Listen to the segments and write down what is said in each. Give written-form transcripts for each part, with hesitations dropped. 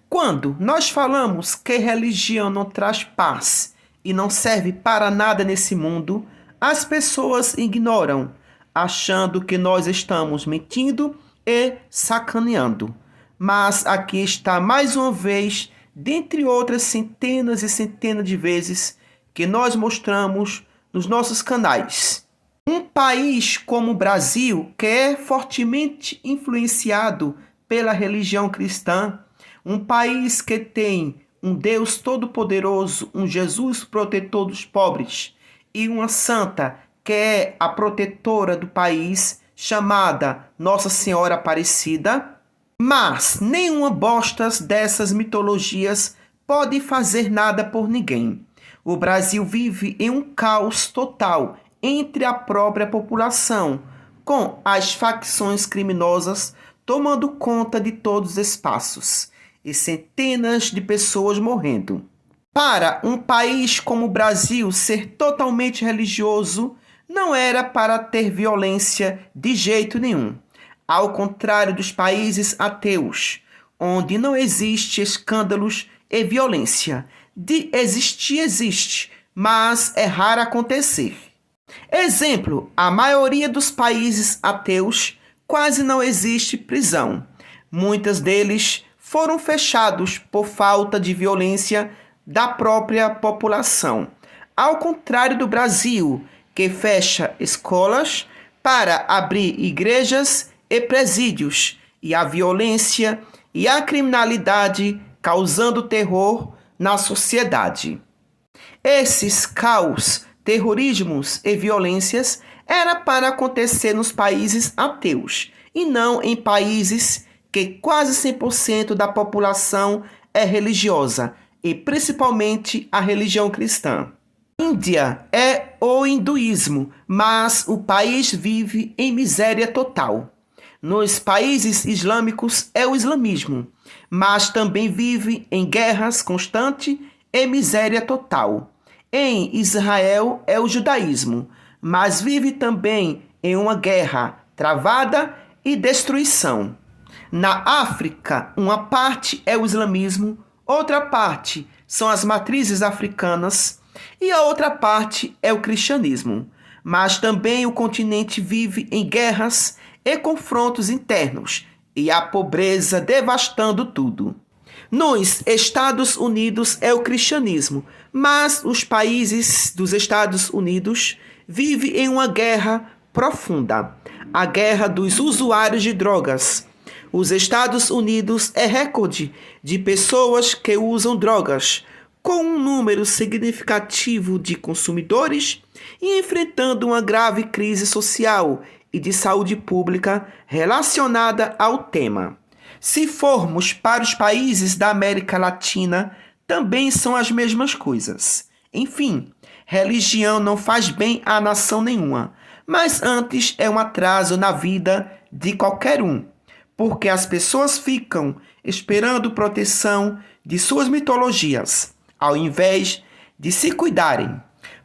Quando nós falamos que religião não traz paz e não serve para nada nesse mundo, as pessoas ignoram, achando que nós estamos mentindo e sacaneando. Mas aqui está mais uma vez, dentre outras centenas e centenas de vezes que nós mostramos nos nossos canais. Um país como o Brasil, que é fortemente influenciado pela religião cristã, um país que tem um Deus todo-poderoso, um Jesus protetor dos pobres e uma santa que é a protetora do país, chamada Nossa Senhora Aparecida. Mas nenhuma bosta dessas mitologias pode fazer nada por ninguém. O Brasil vive em um caos total entre a própria população, com as facções criminosas tomando conta de todos os espaços e centenas de pessoas morrendo. Para um país como o Brasil ser totalmente religioso, não era para ter violência de jeito nenhum. Ao contrário dos países ateus, onde não existe escândalos e violência. De existir, existe, mas é raro acontecer. Exemplo, a maioria dos países ateus quase não existe prisão. Muitos deles foram fechados por falta de violência da própria população. Ao contrário do Brasil, que fecha escolas para abrir igrejas e presídios, e a violência e a criminalidade causando terror na sociedade. Esses caos, terrorismos e violências era para acontecer nos países ateus e não em países que quase 100% da população é religiosa e principalmente a religião cristã. Índia é o hinduísmo, mas o país vive em miséria total. Nos países islâmicos é o islamismo, mas também vive em guerras constantes e miséria total. Em Israel é o judaísmo, mas vive também em uma guerra travada e destruição. Na África, uma parte é o islamismo, outra parte são as matrizes africanas e a outra parte é o cristianismo. Mas também o continente vive em guerras e confrontos internos e a pobreza devastando tudo. Nos Estados Unidos é o cristianismo, mas os países dos Estados Unidos vivem em uma guerra profunda, a guerra dos usuários de drogas. Os Estados Unidos é recorde de pessoas que usam drogas, com um número significativo de consumidores e enfrentando uma grave crise social e de saúde pública relacionada ao tema. Se formos para os países da América Latina, também são as mesmas coisas. Enfim, religião não faz bem a nação nenhuma, mas antes é um atraso na vida de qualquer um, porque as pessoas ficam esperando proteção de suas mitologias, ao invés de se cuidarem,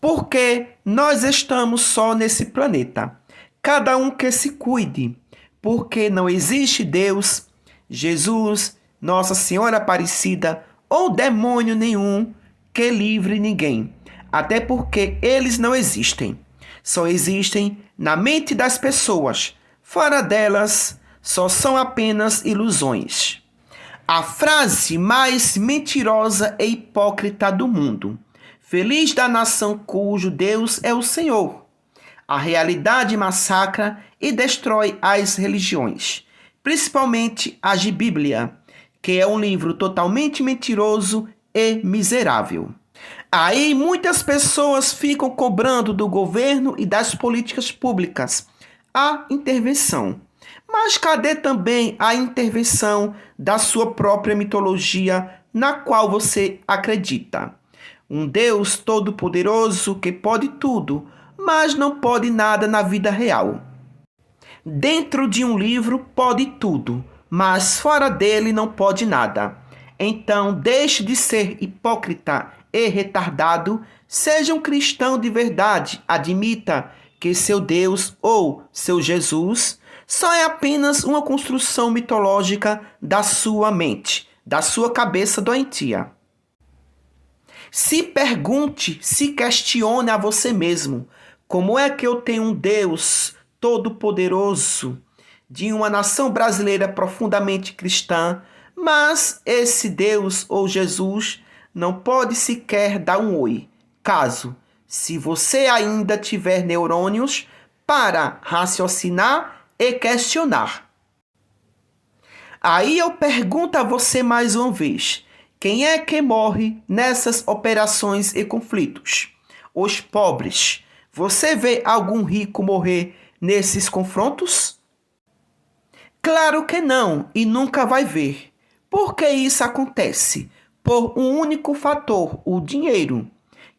porque nós estamos só nesse planeta. Cada um que se cuide, porque não existe Deus, Jesus, Nossa Senhora Aparecida ou demônio nenhum que livre ninguém. Até porque eles não existem. Só existem na mente das pessoas. Fora delas, só são apenas ilusões. A frase mais mentirosa e hipócrita do mundo. Feliz da nação cujo Deus é o Senhor. A realidade massacra e destrói as religiões, principalmente a de Bíblia, que é um livro totalmente mentiroso e miserável. Aí muitas pessoas ficam cobrando do governo e das políticas públicas a intervenção. Mas cadê também a intervenção da sua própria mitologia na qual você acredita? Um Deus todo-poderoso que pode tudo, mas não pode nada na vida real. Dentro de um livro pode tudo, mas fora dele não pode nada. Então deixe de ser hipócrita e retardado, seja um cristão de verdade, admita que seu Deus ou seu Jesus só é apenas uma construção mitológica da sua mente, da sua cabeça doentia. Se pergunte, se questione a você mesmo: como é que eu tenho um Deus todo-poderoso de uma nação brasileira profundamente cristã, mas esse Deus ou Jesus não pode sequer dar um oi? Se você ainda tiver neurônios para raciocinar e questionar. Aí eu pergunto a você mais uma vez: quem é que morre nessas operações e conflitos? Os pobres. Você vê algum rico morrer nesses confrontos? Claro que não, e nunca vai ver. Por que isso acontece? Por um único fator: o dinheiro.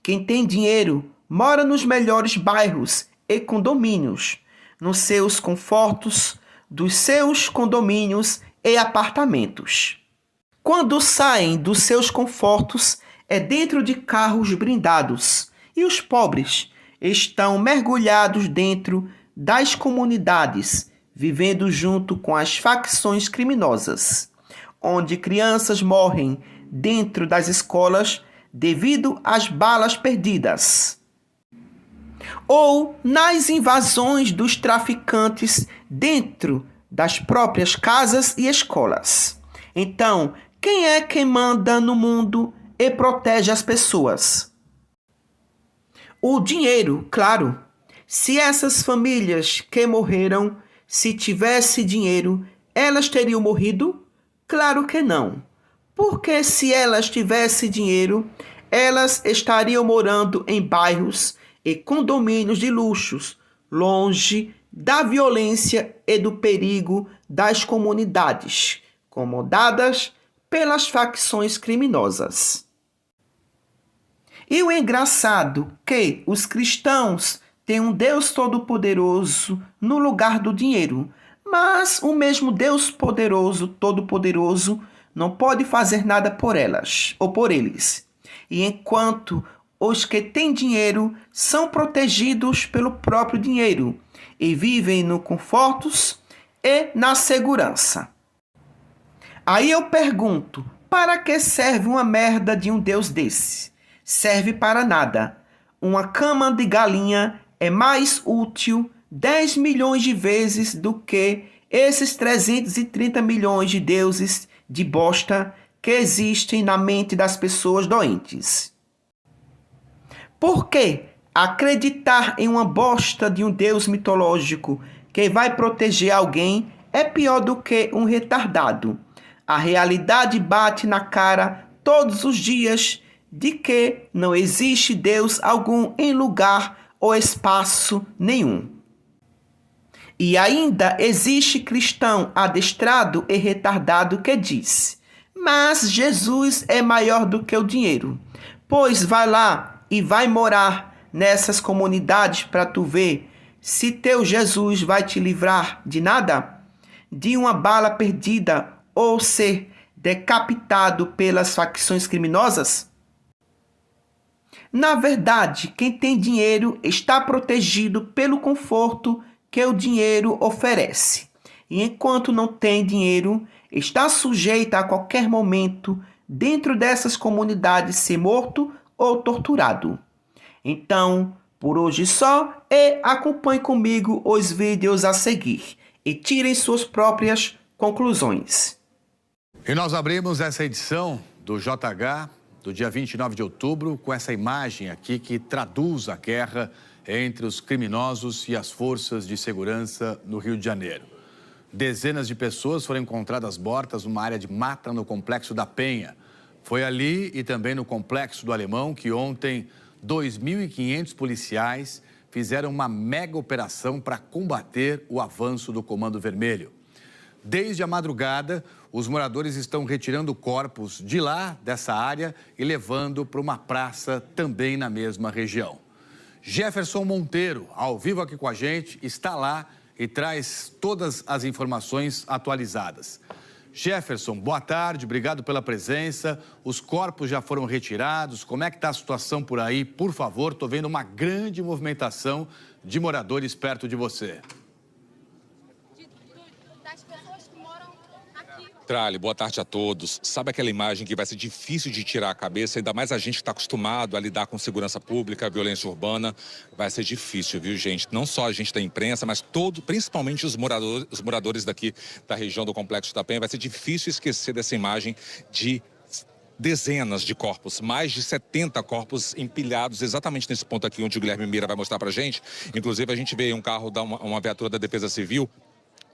Quem tem dinheiro mora nos melhores bairros e condomínios, nos seus confortos dos seus condomínios e apartamentos. Quando saem dos seus confortos, é dentro de carros blindados, e os pobres estão mergulhados dentro das comunidades, vivendo junto com as facções criminosas, onde crianças morrem dentro das escolas devido às balas perdidas, ou nas invasões dos traficantes dentro das próprias casas e escolas. Então, quem é quem manda no mundo e protege as pessoas? O dinheiro, claro. Se essas famílias que morreram, se tivesse dinheiro, elas teriam morrido? Claro que não. Porque se elas tivessem dinheiro, elas estariam morando em bairros e condomínios de luxos, longe da violência e do perigo das comunidades, comandadas pelas facções criminosas. E o engraçado é que os cristãos têm um Deus todo-poderoso no lugar do dinheiro, mas o mesmo Deus poderoso, todo-poderoso, não pode fazer nada por elas ou por eles. E enquanto os que têm dinheiro são protegidos pelo próprio dinheiro e vivem no confortos e na segurança. Aí eu pergunto: para que serve uma merda de um Deus desse? Serve para nada. Uma cama de galinha é mais útil 10 milhões de vezes do que esses 330 milhões de deuses de bosta que existem na mente das pessoas doentes. Por que acreditar em uma bosta de um deus mitológico que vai proteger alguém é pior do que um retardado? A realidade bate na cara todos os dias de que não existe Deus algum em lugar ou espaço nenhum. E ainda existe cristão adestrado e retardado que diz: mas Jesus é maior do que o dinheiro. Pois vai lá e vai morar nessas comunidades para tu ver se teu Jesus vai te livrar de nada, de uma bala perdida ou ser decapitado pelas facções criminosas. Na verdade, quem tem dinheiro está protegido pelo conforto que o dinheiro oferece. E enquanto não tem dinheiro, está sujeito a qualquer momento dentro dessas comunidades ser morto ou torturado. Então, por hoje só, e acompanhe comigo os vídeos a seguir e tirem suas próprias conclusões. E nós abrimos essa edição do JH do dia 29 de outubro com essa imagem aqui que traduz a guerra entre os criminosos e as forças de segurança no Rio de Janeiro. Dezenas de pessoas foram encontradas mortas numa área de mata no Complexo da Penha. Foi ali e também no Complexo do Alemão que ontem 2.500 policiais fizeram uma mega operação para combater o avanço do Comando Vermelho. Desde a madrugada, os moradores estão retirando corpos de lá, dessa área, e levando para uma praça também na mesma região. Jefferson Monteiro, ao vivo aqui com a gente, está lá e traz todas as informações atualizadas. Jefferson, boa tarde, obrigado pela presença. Os corpos já foram retirados, como é que está a situação por aí? Por favor, estou vendo uma grande movimentação de moradores perto de você. Das pessoas que moram Trali, boa tarde a todos. Sabe aquela imagem que vai ser difícil de tirar a cabeça, ainda mais a gente que está acostumado a lidar com segurança pública, violência urbana, vai ser difícil, viu, gente? Não só a gente da imprensa, mas principalmente os moradores daqui da região do Complexo da Penha, vai ser difícil esquecer dessa imagem de dezenas de corpos, mais de 70 corpos empilhados exatamente nesse ponto aqui onde o Guilherme Mira vai mostrar pra gente. Inclusive a gente vê um carro, uma viatura da Defesa Civil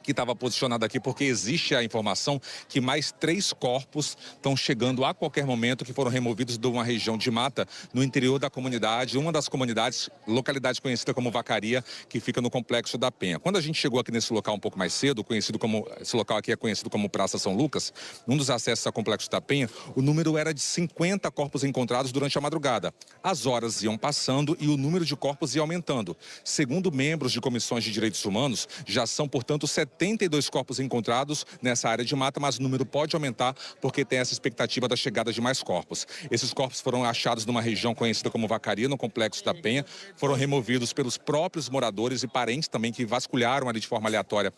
que estava posicionado aqui porque existe a informação que mais 3 corpos estão chegando a qualquer momento, que foram removidos de uma região de mata no interior da comunidade, uma das comunidades, localidade conhecida como Vacaria, que fica no Complexo da Penha. Quando a gente chegou aqui nesse local um pouco mais cedo, esse local aqui é conhecido como Praça São Lucas, um dos acessos ao Complexo da Penha, o número era de 50 corpos encontrados durante a madrugada. As horas iam passando e o número de corpos ia aumentando. Segundo membros de comissões de direitos humanos, já são, portanto, 72 corpos encontrados nessa área de mata, mas o número pode aumentar porque tem essa expectativa da chegada de mais corpos. Esses corpos foram achados numa região conhecida como Vacaria, no Complexo da Penha, foram removidos pelos próprios moradores e parentes também que vasculharam ali de forma aleatória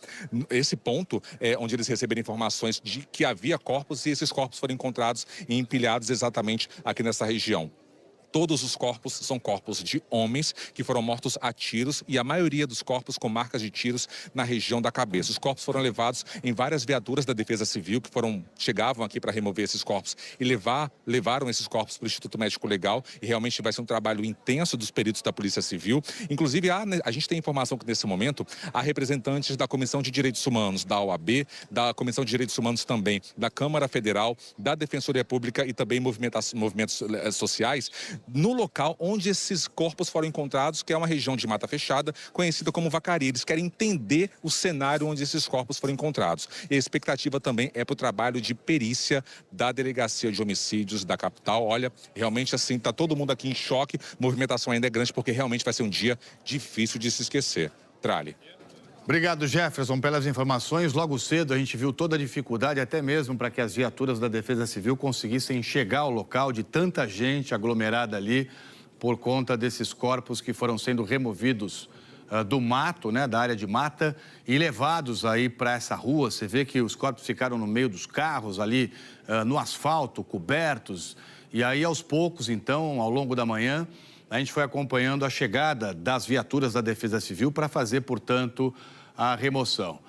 esse ponto, onde eles receberam informações de que havia corpos e esses corpos foram encontrados e empilhados exatamente aqui nessa região. Todos os corpos são corpos de homens que foram mortos a tiros e a maioria dos corpos com marcas de tiros na região da cabeça. Os corpos foram levados em várias viaturas da Defesa Civil que chegavam aqui para remover esses corpos e levaram esses corpos para o Instituto Médico Legal e realmente vai ser um trabalho intenso dos peritos da Polícia Civil. Inclusive, a gente tem informação que nesse momento há representantes da Comissão de Direitos Humanos, da OAB, da Comissão de Direitos Humanos também, da Câmara Federal, da Defensoria Pública e também movimentos sociais, no local onde esses corpos foram encontrados, que é uma região de mata fechada, conhecida como Vacaria. Eles querem entender o cenário onde esses corpos foram encontrados. E a expectativa também é para o trabalho de perícia da Delegacia de Homicídios da capital. Olha, realmente assim, está todo mundo aqui em choque, a movimentação ainda é grande, porque realmente vai ser um dia difícil de se esquecer. Trali. Obrigado, Jefferson, pelas informações. Logo cedo a gente viu toda a dificuldade, até mesmo para que as viaturas da Defesa Civil conseguissem chegar ao local de tanta gente aglomerada ali por conta desses corpos que foram sendo removidos do mato, né, da área de mata e levados aí para essa rua. Você vê que os corpos ficaram no meio dos carros ali, no asfalto, cobertos. E aí, aos poucos, então, ao longo da manhã, a gente foi acompanhando a chegada das viaturas da Defesa Civil para fazer, portanto, a remoção.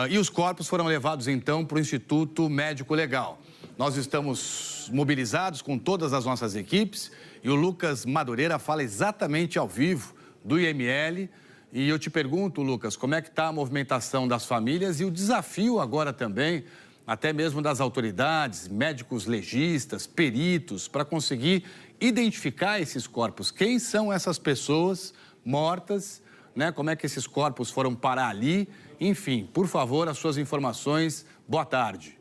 E os corpos foram levados, então, para o Instituto Médico Legal. Nós estamos mobilizados com todas as nossas equipes e o Lucas Madureira fala exatamente ao vivo do IML. E eu te pergunto, Lucas, como é que está a movimentação das famílias e o desafio agora também, até mesmo das autoridades, médicos legistas, peritos, para conseguir identificar esses corpos. Quem são essas pessoas mortas, né? Como é que esses corpos foram parar ali? Enfim, por favor, as suas informações. Boa tarde.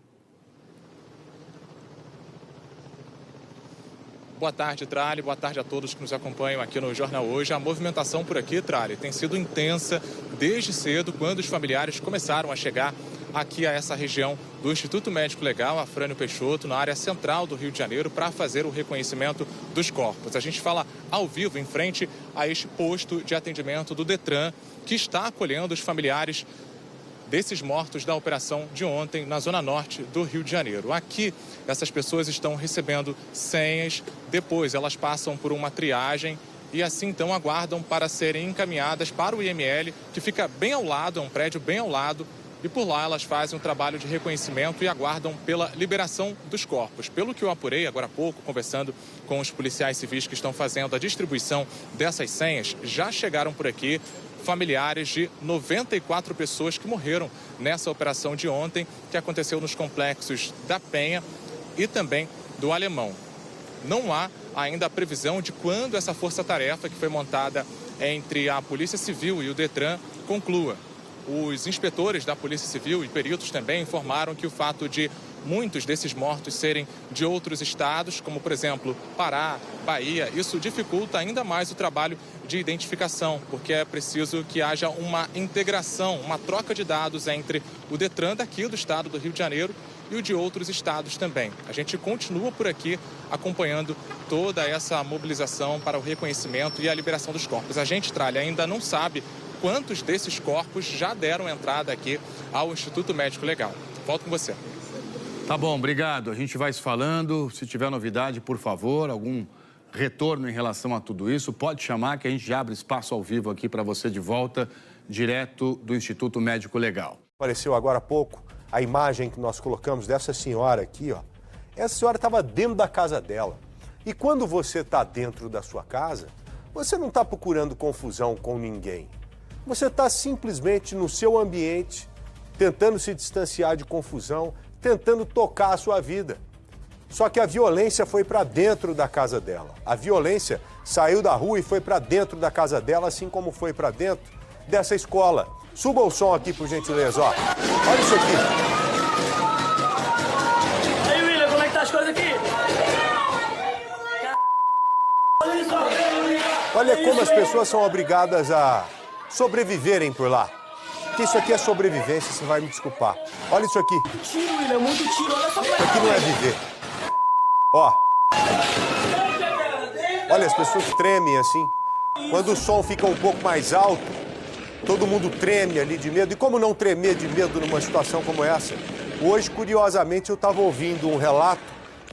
Boa tarde, Trali. Boa tarde a todos que nos acompanham aqui no Jornal Hoje. A movimentação por aqui, Trali, tem sido intensa desde cedo, quando os familiares começaram a chegar aqui a essa região do Instituto Médico Legal, Afrânio Peixoto, na área central do Rio de Janeiro, para fazer o reconhecimento dos corpos. A gente fala ao vivo em frente a este posto de atendimento do Detran, que está acolhendo os familiares desses mortos da operação de ontem na zona norte do Rio de Janeiro. Aqui, essas pessoas estão recebendo senhas, depois elas passam por uma triagem e assim então aguardam para serem encaminhadas para o IML, que fica bem ao lado, é um prédio bem ao lado, e por lá elas fazem um trabalho de reconhecimento e aguardam pela liberação dos corpos. Pelo que eu apurei agora há pouco, conversando com os policiais civis que estão fazendo a distribuição dessas senhas, já chegaram por aqui familiares de 94 pessoas que morreram nessa operação de ontem, que aconteceu nos complexos da Penha e também do Alemão. Não há ainda a previsão de quando essa força-tarefa que foi montada entre a Polícia Civil e o Detran conclua. Os inspetores da Polícia Civil e peritos também informaram que o fato de muitos desses mortos serem de outros estados, como por exemplo Pará, Bahia, isso dificulta ainda mais o trabalho de identificação, porque é preciso que haja uma integração, uma troca de dados entre o Detran daqui do estado do Rio de Janeiro e o de outros estados também. A gente continua por aqui acompanhando toda essa mobilização para o reconhecimento e a liberação dos corpos. A gente, Tralha, ainda não sabe quantos desses corpos já deram entrada aqui ao Instituto Médico Legal. Volto com você. Tá bom, obrigado. A gente vai se falando. Se tiver novidade, por favor, algum retorno em relação a tudo isso, pode chamar que a gente já abre espaço ao vivo aqui para você de volta, direto do Instituto Médico Legal. Apareceu agora há pouco a imagem que nós colocamos dessa senhora aqui, ó. Essa senhora estava dentro da casa dela. E quando você está dentro da sua casa, você não está procurando confusão com ninguém. Você está simplesmente no seu ambiente, tentando se distanciar de confusão, tentando tocar a sua vida. Só que a violência foi para dentro da casa dela. A violência saiu da rua e foi para dentro da casa dela, assim como foi para dentro dessa escola. Suba o som aqui, por gentileza, ó. Olha isso aqui. Aí, William, como é que tá as coisas aqui? Olha como as pessoas são obrigadas a sobreviverem por lá. Porque isso aqui é sobrevivência, você vai me desculpar. Olha isso aqui. Tiro, William, muito tiro, olha só. Isso aqui não é viver. Ó. Olha, as pessoas tremem assim. Quando o som fica um pouco mais alto, todo mundo treme ali de medo. E como não tremer de medo numa situação como essa? Hoje, curiosamente, eu estava ouvindo um relato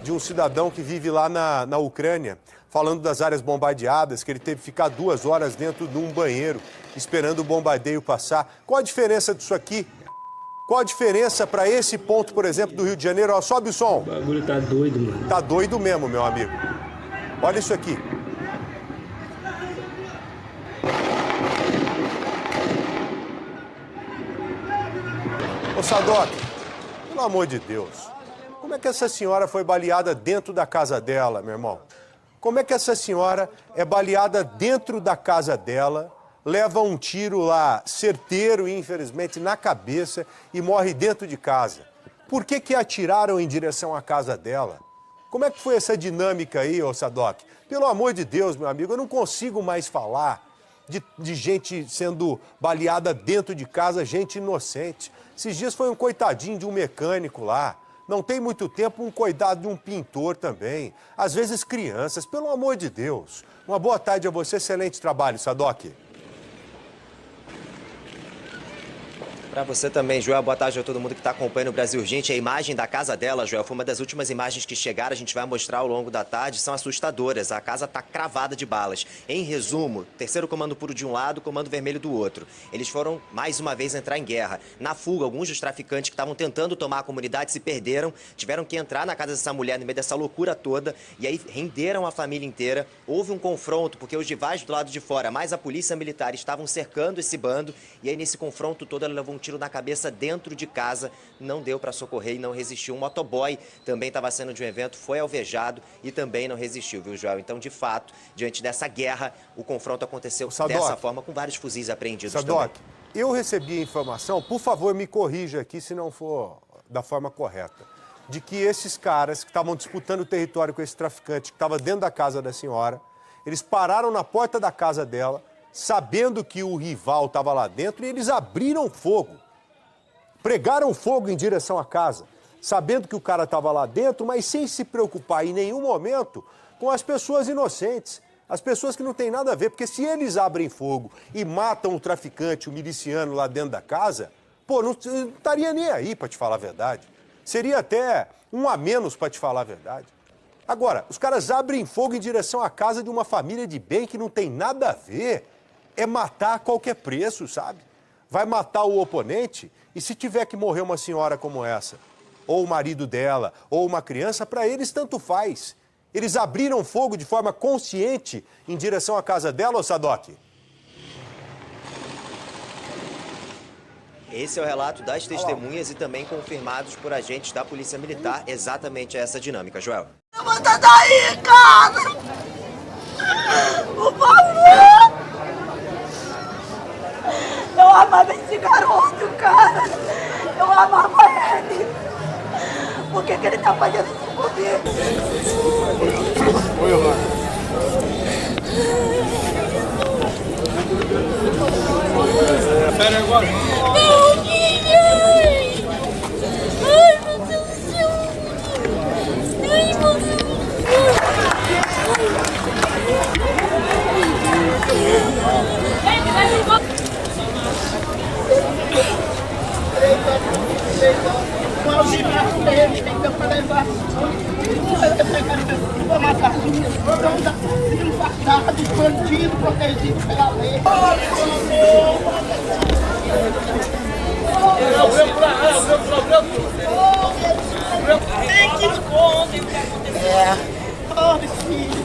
de um cidadão que vive lá na Ucrânia, falando das áreas bombardeadas, que ele teve que ficar 2 horas dentro de um banheiro, esperando o bombardeio passar. Qual a diferença disso aqui? Qual a diferença para esse ponto, por exemplo, do Rio de Janeiro? Ó, sobe o som. O bagulho tá doido, mano. Tá doido mesmo, meu amigo. Olha isso aqui. Ô, Sadoc, pelo amor de Deus, como é que essa senhora foi baleada dentro da casa dela, meu irmão? Como é que essa senhora é baleada dentro da casa dela, leva um tiro lá certeiro, infelizmente, na cabeça e morre dentro de casa? Por que atiraram em direção à casa dela? Como é que foi essa dinâmica aí, ô Sadoc? Pelo amor de Deus, meu amigo, eu não consigo mais falar de gente sendo baleada dentro de casa, gente inocente. Esses dias foi um coitadinho de um mecânico lá. Não tem muito tempo, um coitado de um pintor também. Às vezes crianças, pelo amor de Deus. Uma boa tarde a você, excelente trabalho, Sadoc. Para você também, Joel. Boa tarde a todo mundo que está acompanhando o Brasil Urgente. A imagem da casa dela, Joel, foi uma das últimas imagens que chegaram. A gente vai mostrar ao longo da tarde. São assustadoras. A casa está cravada de balas. Em resumo, 3º Comando Puro de um lado, Comando Vermelho do outro. Eles foram, mais uma vez, entrar em guerra. Na fuga, alguns dos traficantes que estavam tentando tomar a comunidade se perderam. Tiveram que entrar na casa dessa mulher no meio dessa loucura toda. E aí renderam a família inteira. Houve um confronto, porque os rivais do lado de fora, mais a polícia militar, estavam cercando esse bando. E aí, nesse confronto todo, ela levou um tiro na cabeça dentro de casa, não deu para socorrer e não resistiu. Um motoboy também estava saindo de um evento, foi alvejado e também não resistiu, viu, Joel? Então, de fato, diante dessa guerra, o confronto aconteceu dessa forma, com vários fuzis apreendidos Sadoc, também. eu recebi a informação, por favor, me corrija aqui se não for da forma correta, de que esses caras que estavam disputando o território com esse traficante que estava dentro da casa da senhora, eles pararam na porta da casa dela, sabendo que o rival estava lá dentro, e eles abriram fogo. Pregaram fogo em direção à casa, sabendo que o cara estava lá dentro, mas sem se preocupar em nenhum momento com as pessoas inocentes, as pessoas que não têm nada a ver. Porque se eles abrem fogo e matam o traficante, o miliciano lá dentro da casa, pô, não estaria nem aí, para te falar a verdade. Seria até um a menos, para te falar a verdade. Agora, os caras abrem fogo em direção à casa de uma família de bem que não tem nada a ver. É matar a qualquer preço, sabe? Vai matar o oponente, e se tiver que morrer uma senhora como essa, ou o marido dela, ou uma criança, para eles tanto faz. Eles abriram fogo de forma consciente em direção à casa dela, ô Sadoc? Esse é o relato das testemunhas e também confirmados por agentes da Polícia Militar, exatamente essa dinâmica, Joel. Levanta daí, cara! Por favor! Eu amava esse garoto, cara. Eu amava ele. Por que ele tá fazendo isso comigo? Oi, Orlando. Pera agora. Não, ninguém! Ai, meu Deus do céu! Ai, meu Deus do céu! com a livração dele, tem que dar para levar. Vou matar filho, infartado, bandido, protegido pela lei. Tem que esconder o que aconteceu. Pobre filho,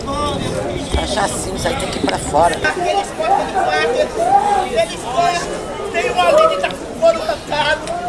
pobre filho. Cachacinho, isso aí tem que ir pra fora. Aqueles corpos de guarda, eles cortam, tem uma linha que tá com o couro arrancado.